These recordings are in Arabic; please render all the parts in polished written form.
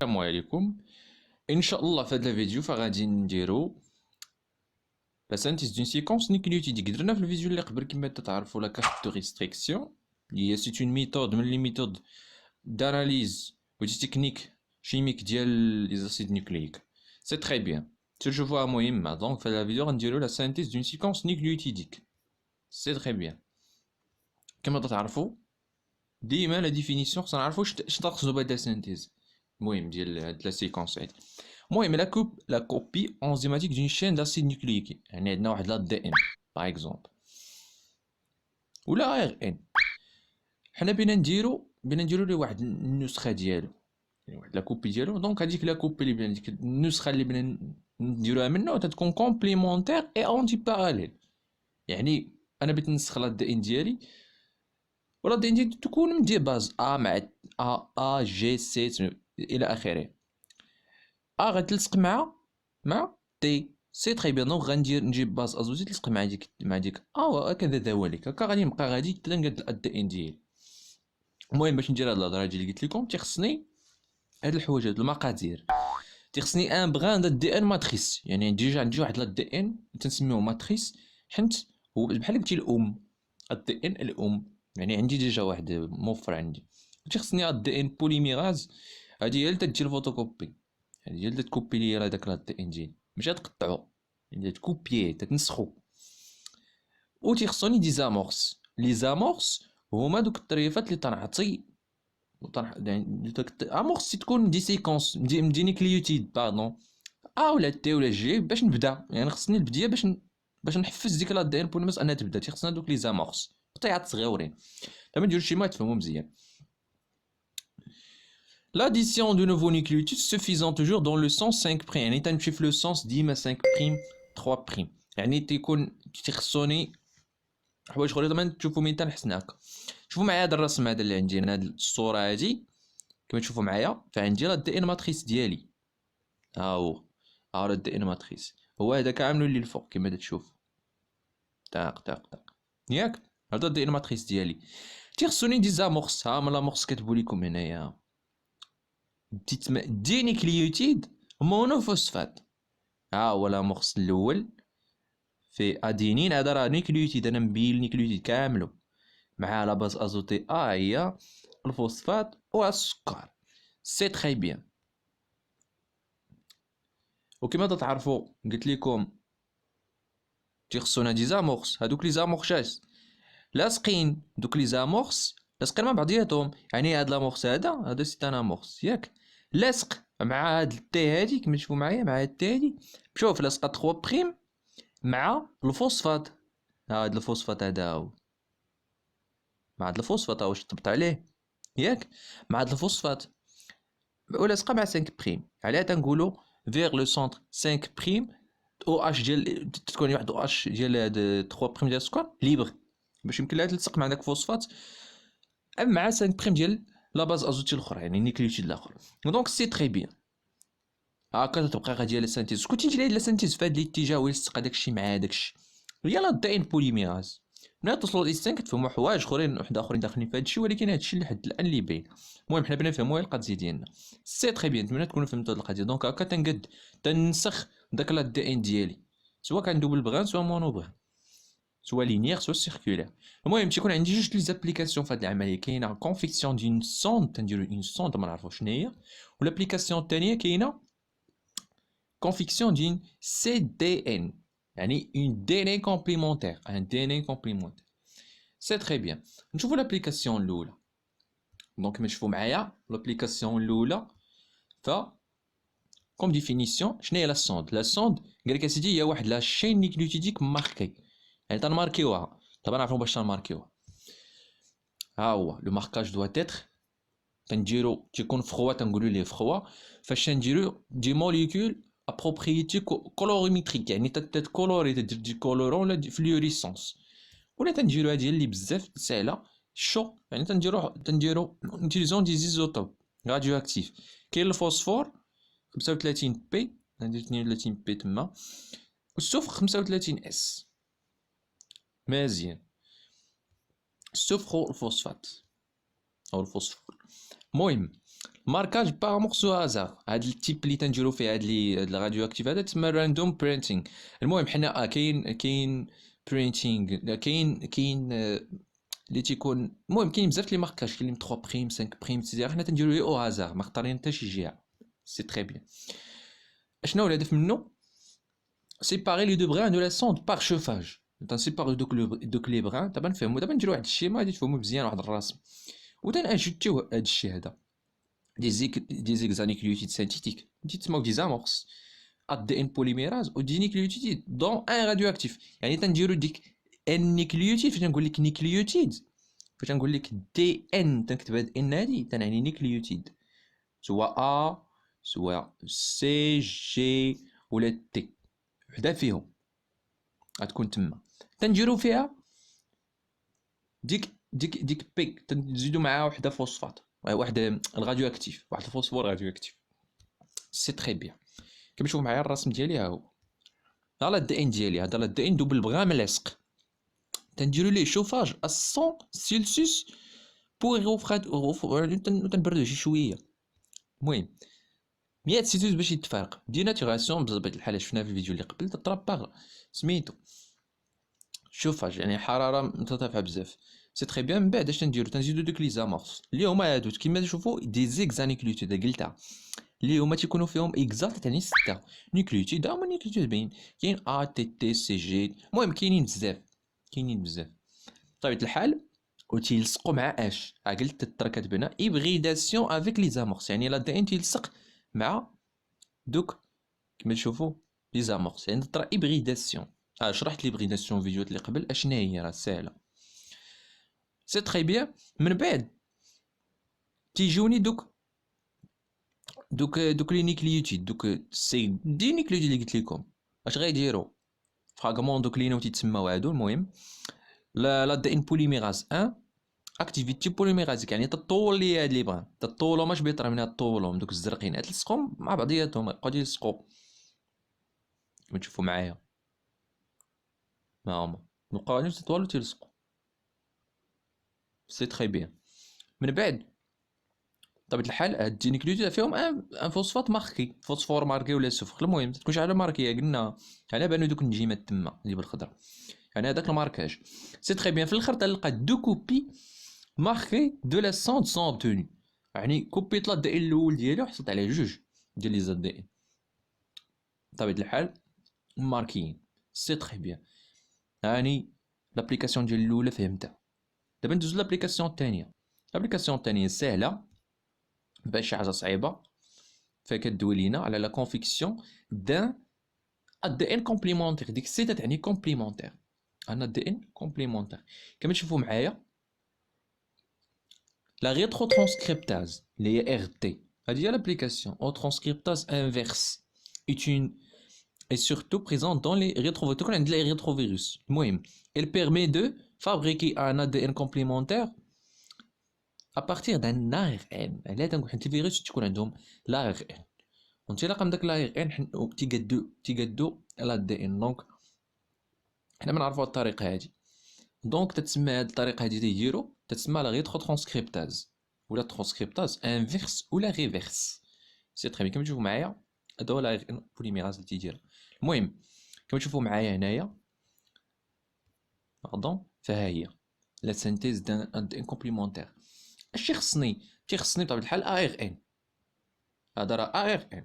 السلام عليكم. ان شاء الله في هذا الفيديو فغادي نديرو لا سانتيز دون سيكونس نيكليوتيديك. درنا في الفيديو اللي قبل كما تعرفوا لا كارت دو ريستريكسيون اللي هي سيت اون ميثود من لي ميثود داناليز و دي تكنيك شيميك ديال لي زاسيد نيكلييك. سي تري بيان تشوفوها مهمه. دونك في هذا الفيديو غنديرو لا سانتيز دون سيكونس نيكليوتيديك. سي تري بيان. كما تعرفوا ديما لا ديفينيسيون خصنا نعرفوا اش تقصدوا بهاد لا سانتيز. المهم ديال هاد لا سيكونس هادي. المهم لا كوبي انزيماتيك دون شين داسيد نيكلييك، يعني عندنا واحد لا دي ان باغ اكزومبل ولا ار ان. حنا بينا نديرو ليه واحد النسخه ديالو، يعني واحد لا كوبي ديالو. دونك هذيك لا كوبي اللي بنا ديك النسخه اللي بنا نديروها منه تتكون كومبليمونتير اي اونتي باراليل. يعني انا بغيت نسخ لا دي ان ديالي ولا دي ان ديالي تكون مدي باز ا مع ا جي سي الى اخره. غتلصق مع تي. سي تري بيان. دونك نجيب باز ازوتي تلصق مع ديك هكذا ذلك هكا غادي نبقى غادي حتى نقاد الدي ان ديالي. المهم باش ندير هاد الهضره اللي قلت لكم تيخصني هاد الحوايج هاد المقادير. تيخصني ان بغان دي ان ماتريس، يعني ديجا عندي واحد لا دي ان تنسميوه ماتريس حيت هو بحال قلتي الام. الدي ان الام يعني عندي ديجا واحد موفر عندي. تيخصني هاد دي ان بوليميراز. هادي هي اللي تدير الفوتوكوبي، هادي هي اللي تكوبي لي هذاك لا دي ان ديالي، ماشي تقطعو يعني تكوبييه تتنسخو. و تيخصوني دي زامورس. لي زامورس هما دوك الطريفات اللي تنعطي يعني امورس تكون دي سيكونس دي نيكليوتيد باردون ولا تي ولا جي باش نبدا. يعني خصني البدايه باش نحفز ديك لا دي ان بوليماس انها تبدا. تيخصنا دوك لي زامورس قطيعات صغيورين ما نديروش شي ما تفهموا مزيان. L'addition de nouveaux nucléotides suffisant toujours dans le sens 5'. يعني تنمشي le sens ديما 5', 3'. يعني تيخصوني حوايج اخرين. زعما تشوفوا من تنحسن هكا. شوفوا معايا هذا الرسم هذا اللي عندي هنا، هذه الصوره هذه كما تشوفوا معايا. فعندي لا دي ان ماتريس ديالي هو لا دي ان ماتريس هو هذا كامل اللي الفوق كما تشوف طاق ياك. هذا دي ان ماتريس ديالي. تيخصوني دي زامورس. من لامورس كتبوا لكم هنايا دي نيكليوتيد مونوفوسفات. هو لامورس الاول في ادينين. هذا راه نيكليوتيد، انا مبين النيكليوتيد كاملو مع لا باز ازوتي هي الفوسفات والسكر. سي تري بيان. وكما تعرفوا قلت لكم تيخصونا دي زامورس. هادوك لي زامورشاس لاصقين، دوك لي زامورس لاصقين مع بعضياتهم. يعني هاد لامورس هذا سي ان امورس ياك لاصق مع هاد التي هادي كما تشوفوا معايا مع هاد التي هادي. شوف لاصقه 3 بريم مع الفوسفات. هاد الفوسفات هذا هو مع هاد الفوسفات واش طبط عليه ياك مع هاد الفوسفات ولاصقه مع 5 بريم. عليها تنقولوا فيغ لو سونتر 5 بريم او اش ديال تكون واحد او اش ديال هاد 3 بريم ديال السكر ليبر باش يمكن لها تلصق مع داك الفوسفات مع 5 بريم ديال لا باز ازوتي الاخرى يعني النيكليوتيد الاخر. دونك سي تري بيان. هاكا تبقى غادي لا سانتيز. كنت نجي لا سانتيز في هاد الاتجاه ويلصق داكشي مع داكشي. هي لا دي ان بوليميراز. ملي توصلوا للإستان كتفهموا حوايج اخرين داخلين في هادشي، ولكن هادشي اللي حد الان اللي باين. المهم حنا بغينا نفهموا القضيه ديالنا. سي تري بيان. نتمنى تكونوا فهمتوا هاد القضيه. دونك هكا تنسخ داك لا دي ان ديالي سواء كان دوبل بغان سواء مونو بغان سواء لينيير سواء سيركولير. المهم تيكون عندي جوج لي زابليكاسيون في هاد العمليه. كاينه كونفيكسيون دون سوند تنديرو اون سوند ما نعرفوش شنو هي. والابليكاسيون الثانيه كاينه confection d'une CDN يعني une DNA complémentaire un DNA complémentaire. C'est très bien. نشوفوا l'application الاولى. دونك كما تشوفوا معايا l'application الاولى ف comme définition شنو هي لا سوند. لا سوند قال لك اسيدي هي واحد لا شين نيكليوتيديك ماركي. يعني تنماركيوها طبعا نعرفوا باش تنماركيوها. هو لو ماركاج دو اتر تنديرو تيكون فخوا تنقولوا ليه فخوا فاش نديرو دي موليكول ا بروبريتي كولوريميتريك يعني تتكولوري تدير دي كولورون ولا دي فلوريسونس. ولا تنديرو هادي اللي بزاف ساهله شو يعني تنديرو نوتيليزون دي زيزوتوب راديو اكتيف. كاين الفوسفور 35 بي ندير 32 بي تما والسفر 35 اس مزيان. السفر هو الفوسفات او الفوسفور. المهم ماركاج با مورسو هازار، هاد التيب اللي تنديرو فيه هاد الراديو اكتيف هذا تسمى راندوم برينتينغ. المهم حنا كاين برينتينغ، كاين اللي تيكون، المهم كاين بزاف لي ماركاج، كاين 3 بريم 5 بريم سيزير، حنا تنديرو ليه او هازار، ما اختارين حتى شي جهه. سي تري بيان. شنو هو الهدف منه؟ séparer les deux brins de la sonde par chauffage. تنسيباري دوك لي بران، دابا نفهمو، دابا نديرو واحد الشيما غادي تفهمو مزيان، واحد الرسم، وتنأجوتيو هاد الشي هذا دي زيكزانيكليوتيد سينتيتيك دي تسماو دي زامورس اد ان بوليميراز و دي نيكليوتيد دون ان راديو اكتيف. يعني تنديرو ديك ان نيكليوتيد، فاش نقول لك نيكليوتيد، فاش نقول لك دي ان تنكتب هاد ان هادي تنعني نيكليوتيد، سواء ا سواء سي جي ولا تي، وحده فيهم غتكون تما. تنديرو فيها ديك بي، تنزيدو معاها وحده فوسفات، واحد الراديو اكتيف، واحد الفوسفور راديو اكتيف. سي تري بيان. كما تشوف معايا الرسم ديالي ها هو، ها لا دي ان ديالي، هذا لا دي ان دوبل بغا ملاصق، تنديرو ليه شوفاج 100 سيلسيوس بوغ تنبردو شي شويه. المهم 100 سيلسيوس باش يتفارق، دي ناتوراسيون بطبيعه الحال شفناها في الفيديو اللي قبل، تطراب باغ سميتو شوفاج، يعني حراره مرتفعه بزاف. سي تري بيان. من بعد اش تنديرو؟ تنزيدو دوك لي زامورس اللي هما هادو كيما تشوفوا دي زيكزانيكليوتيد قلتها، اللي هما تيكونوا فيهم اكزاكت تعني 6 نيكليوتيد. هما نيكليوتيد باين، كاين ا تي تي سي جي، المهم كاينين بزاف، كاينين بزاف بطبيعه الحال. وتيلصقوا مع اش قلت ترى كتبنا ايبريداسيون افيك لي زامورس، يعني لا دي ان تيلصق مع دوك كما تشوفوا لي زامورس، يعني ترى ايبريداسيون. شرحت ليبريداسيون فيديوهات اللي قبل اشنا هي، راه ساهله. سي تري بيان. من بعد تيجوني دوك لي نيكليوتيد، دوك سي دي نيكليوتيد اللي قلت لكم اش غيديروا؟ فراغمون دوك لينو تيتسماو هادو. المهم لا دي ان بوليميراز 1 اكتيفيتي بوليميرازيك، يعني تطول لي هاد لي بران، تطولهم اش بيطرا منها، تطولهم دوك الزرقين تلصقهم مع بعضياتهم، يبقاو يلصقوا كما تشوفوا معايا، ها هما بقاو يتطولوا تيلصقوا. سي تري بيان. من بعد بطبيعة الحال هاد الدينيكليوتيد فيهم ان فوسفات ماركي، فوسفور ماركي ولا سفر، المهم تكونش على ماركيه، قلنا على بالو دوك النجيمات تما اللي بالخضر، يعني هذاك الماركاج. سي تري بيان. في الاخر تلقى دو كوبي ماركي دو لا سونت سون اوبتوني، يعني كوبيت لا دي ان الاول ديالي وحصلت عليه جوج ديال لي زاد دي ان بطبيعة الحال ماركيين. سي تري بيان. هاني لابليكاسيون ديال الاولى فهمتها. دابا ندوزو لابليكاسيون الثانيه. لابليكاسيون الثانيه سهله، مبقاش شي حاجه صعيبه، فكدوي لينا على لا كونفيكسيون دان الدي ان كومبليمونتير. ديك السيده تعني كومبليمونتير، انا الدي ان كومبليمونتير. كما تشوفوا معايا لا ريترو ترانسكريبتاز اللي هي ار تي، هذه هي لابليكاسيون او ترانسكريبتاز انفيرس est une est surtout présente dans les rétrovirus. عند les rétrovirus. المهم elle permet de fabriquer un ADN complémentaire à partir d'un ARN. لا تنقول حيت الفيروس تكون عندهم l'ARN، وانطلاقا من داك الARN تيقادو الADN. دونك حنا ما نعرفوا الطريقه هذه، دونك تتسمى هذه الطريقه هذه تيديروا تتسمى لا ريترو ترانسكريبتاز ولا ترانسكريبتاز انفيرس ولا ريفيرس. سي تري بيان. كما تشوفوا معايا هذا هو الARN بوليميراز اللي تيدير. المهم كما تشوفوا معايا هنايا باردون، فها هي لا سينتيز دان كومبليمونتير. اش تيخصني بطبيعه الحال ARN. هذا راه ARN،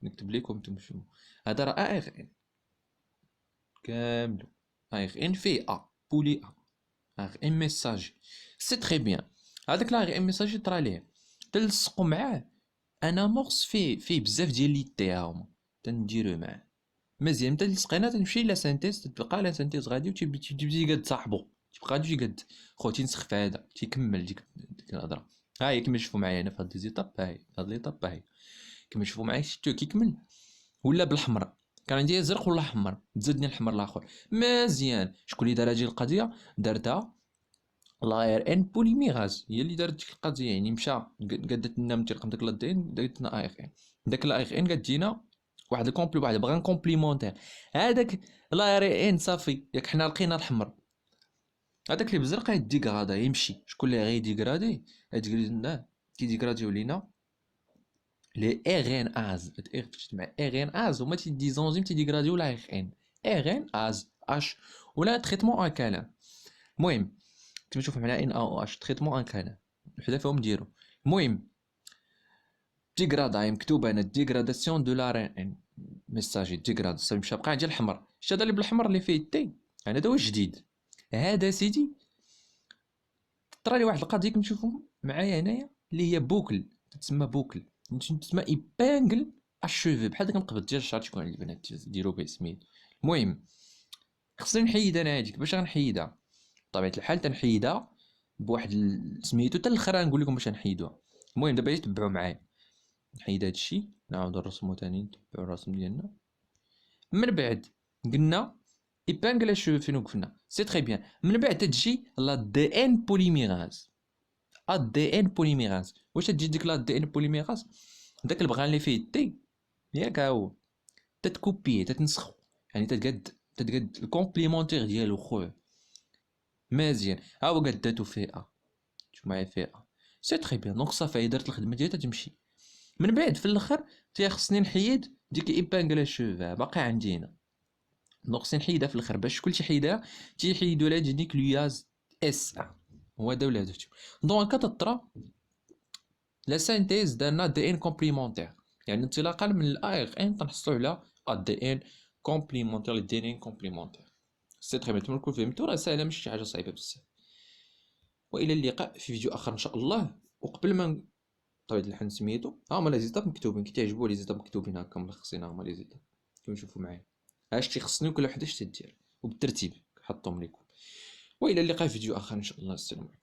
نكتب لكم نتوما شنو هذا، راه ARN كامل. ARN فيه ا بولي ARN ميساجي. سي تري بيان. هذاك ARN ميساجي طرا ليه تلصقوا معاه انا مورس فيه بزاف ديال لي تي هما تنديرو معاه مزيان. متى تلصقينا تمشي لا سانتيز، تبقى لا سانتيز غادي وتبدي قد صاحبو، تبقى غادي قد خو تنسخ في هذا تيكمل ديك الهضره. ها هي كما تشوفوا معايا انا في هاد ليزيطاب، ها هي هاد ليطاب، ها هي كما تشوفوا معايا شفتو كيكمل ولا بالحمر، كان عندي ازرق ولا احمر، تزادني الحمر الاخر مزيان. شكون اللي دار هذه القضيه؟ دارتها لا ار ان بوليميراز، هي اللي دارت ديك القضيه، يعني مشى قادت لنا من تلقى داك لا دي ان، دارت لنا ار ان، داك لا ار ان قادينا واحد الكومبلي، واحد بغان كومبليمونتير. هذاك لا ار ان صافي ياك حنا لقينا الحمر، هذاك اللي بزرق غيديكرادا يمشي. شكون اللي غيديكرادي؟ غيديكرادي كيديكراديو لينا لي ار ان از مع ار ان از هما دي زونزيم تيديغراديو لا ار ان. ار ان از اش ولا تريتمون ان كالان. المهم كما تشوف معنا ان او اش تريتمون ان كالان وحده فيهم نديرو. المهم ديغرادا مكتوبه هنا ديغراداسيون دو لا ار ان ميساجي ديغراد مشى بقى عندي الحمر. شتا هذا اللي بالحمر اللي فيه تي يعني هذا هو الجديد. هذا سيدي طرا لي واحد القضيه كما تشوفوا معايا هنايا اللي هي بوكل تسمى بوكل تسمى ايبانغل الشوفي بحال داك القبض ديال الشعر تكون عند البنات ديروا به سميت. المهم خصني نحيد انا هذيك. باش غنحيدها بطبيعه الحال تنحيدها بواحد سميتو حتى الاخر نقول لكم باش نحيدوها. المهم دابا تبعوا معايا نحيد هذا الشيء نعاود نرسمو ثاني نتبعوا الرسم ديالنا. من بعد قلنا ايبانغل الشوفي فين وقفنا سي تري بيان. من بعد تجي لا دي ان بوليميراز. الدي ان بوليميراز واش تجي ديك لا دي ان بوليميراز داك البغان اللي فيه تي ياك ها هو تتكوبيه تتنسخو يعني تتقاد الكومبليمونتير ديالو خويا مزيان. ها هو قداتو فئه شوف معايا فئه سي تري بيان دونك صافي درت الخدمه ديالها تمشي. من بعد في الاخر خصني نحيد ديك ايبانغلا شوفا باقي عندي هنا دونك خصني نحيدها في الاخر باش كلشي حيدها تيحيدوا لها ديك لياز اس هو هذا ولا هذا. دونك كتطرا لا سينتيز دارنا دي ان كومبليمونتير يعني انطلاقا من الاي ار ان تنحصلوا على الدي ان كومبليمونتير. الدي ان كومبليمونتير سي تري بيان تمركو فهمتو راه ساهله ماشي شي حاجه صعيبه بزاف. والى اللقاء في فيديو اخر ان شاء الله. وقبل ما طبيعة الحال سميتو هما لي زيتاب مكتوبين كي تعجبوا لي زيتاب مكتوبين هكا ملخصين هما لي زيتاب كيما تشوفوا معايا اش تيخصني وكل وحده اش تدير وبالترتيب حطهم لكم. والى اللقاء في فيديو اخر ان شاء الله. السلام عليكم.